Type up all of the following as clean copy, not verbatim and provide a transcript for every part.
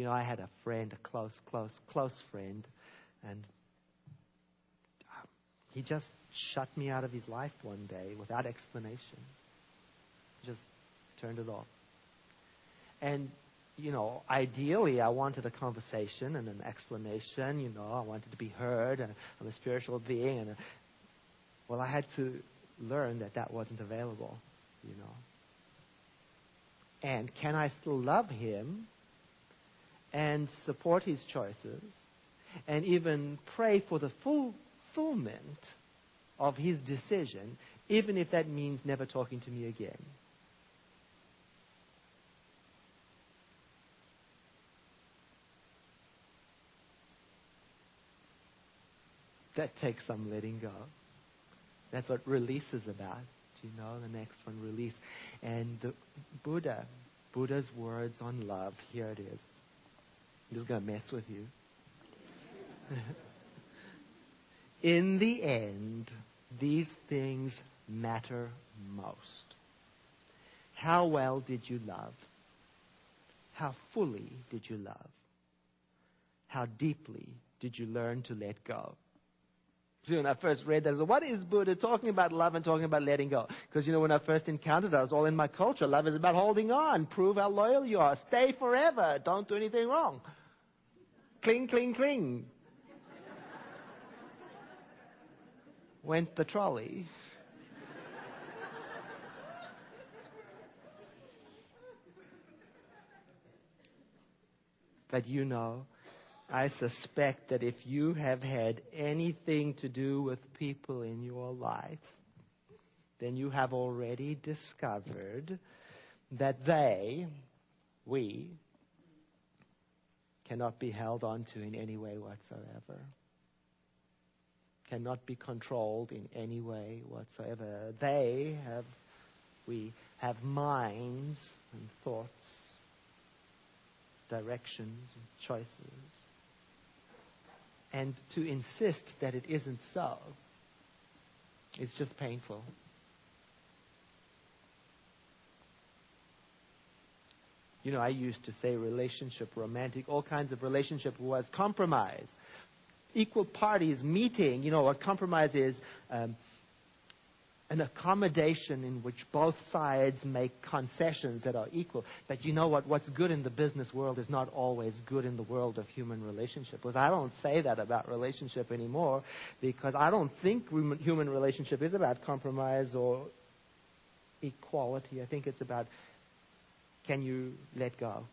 I had a friend, a close friend, and he just shut me out of his life one day without explanation. Just turned it off. And, ideally I wanted a conversation and an explanation. I wanted to be heard, and I'm a spiritual being. And I had to learn that wasn't available, And can I still love him and support his choices and even pray for the fulfillment of his decision, even if that means never talking to me again? That takes some letting go. That's what release is about. Do you know? The next one, release. And the Buddha's words on love, here it is. I'm just going to mess with you. In the end, these things matter most. How well did you love? How fully did you love? How deeply did you learn to let go? See, when I first read that, I said, what is Buddha talking about love and talking about letting go? Because, when I first encountered it, I was all in my culture. Love is about holding on. Prove how loyal you are. Stay forever. Don't do anything wrong. Cling, cling, cling. Went the trolley. But I suspect that if you have had anything to do with people in your life, then you have already discovered that we, cannot be held on to in any way whatsoever. Cannot be controlled in any way whatsoever. We have minds and thoughts, directions and choices. And to insist that it isn't so is just painful. I used to say relationship, romantic, all kinds of relationship was compromise. Equal parties meeting, what compromise is, an accommodation in which both sides make concessions that are equal. But you know what? What's good in the business world is not always good in the world of human relationship. Because I don't say that about relationship anymore, because I don't think human relationship is about compromise or equality. I think it's about, can you let go?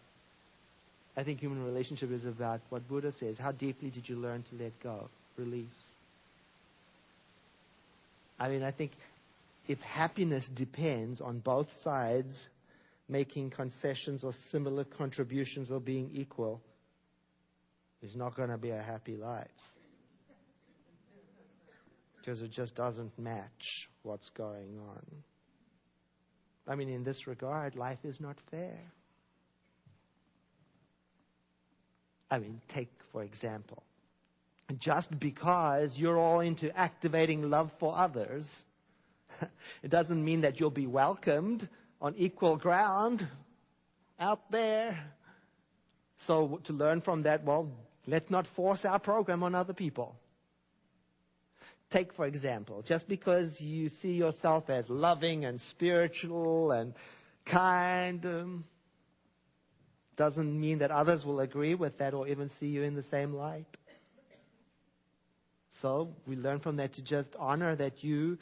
I think human relationship is about what Buddha says. How deeply did you learn to let go? Release. I think if happiness depends on both sides making concessions or similar contributions or being equal, it's not going to be a happy life. Because it just doesn't match what's going on. In this regard, life is not fair. Take, for example, just because you're all into activating love for others, it doesn't mean that you'll be welcomed on equal ground out there. So to learn from that, let's not force our program on other people. Take, for example, just because you see yourself as loving and spiritual and kind, doesn't mean that others will agree with that or even see you in the same light. So we learn from that to just honor that you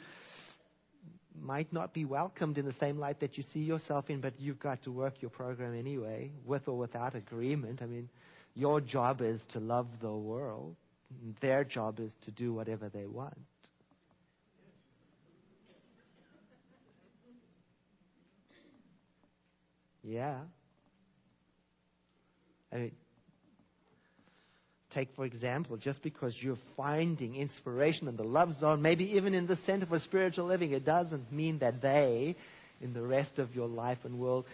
might not be welcomed in the same light that you see yourself in, but you've got to work your program anyway, with or without agreement. Your job is to love the world. Their job is to do whatever they want. Yeah. Take, for example, just because you're finding inspiration in the love zone, maybe even in the center for spiritual living, it doesn't mean that they, in the rest of your life and world,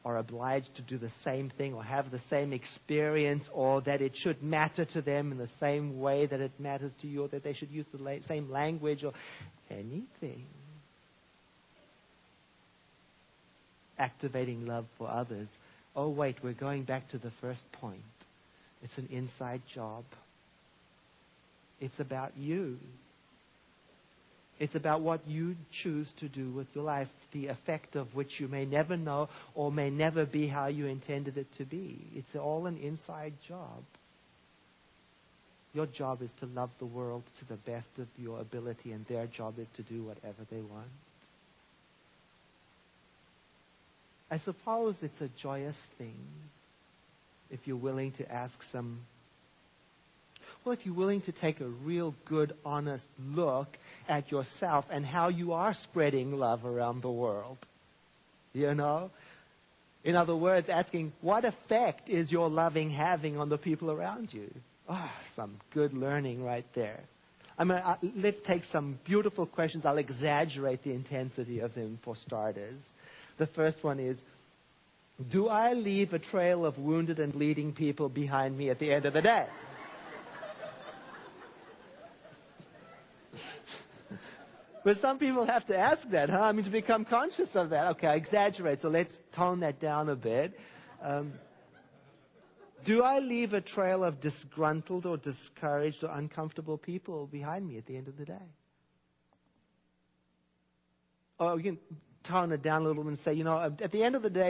are obliged to do the same thing or have the same experience, or that it should matter to them in the same way that it matters to you, or that they should use the same language or anything. Activating love for others. Oh, wait, we're going back to the first point. It's an inside job. It's about you. It's about what you choose to do with your life, the effect of which you may never know or may never be how you intended it to be. It's all an inside job. Your job is to love the world to the best of your ability, and their job is to do whatever they want. I suppose it's a joyous thing if you're willing to if you're willing to take a real good, honest look at yourself and how you are spreading love around the world. You know? In other words, asking, what effect is your loving having on the people around you? Some good learning right there. Let's take some beautiful questions. I'll exaggerate the intensity of them for starters. The first one is, do I leave a trail of wounded and bleeding people behind me at the end of the day? But some people have to ask that, huh? To become conscious of that. Okay, I exaggerate, so let's tone that down a bit. Do I leave a trail of disgruntled or discouraged or uncomfortable people behind me at the end of the day? Or you can tone it down a little and say, at the end of the day,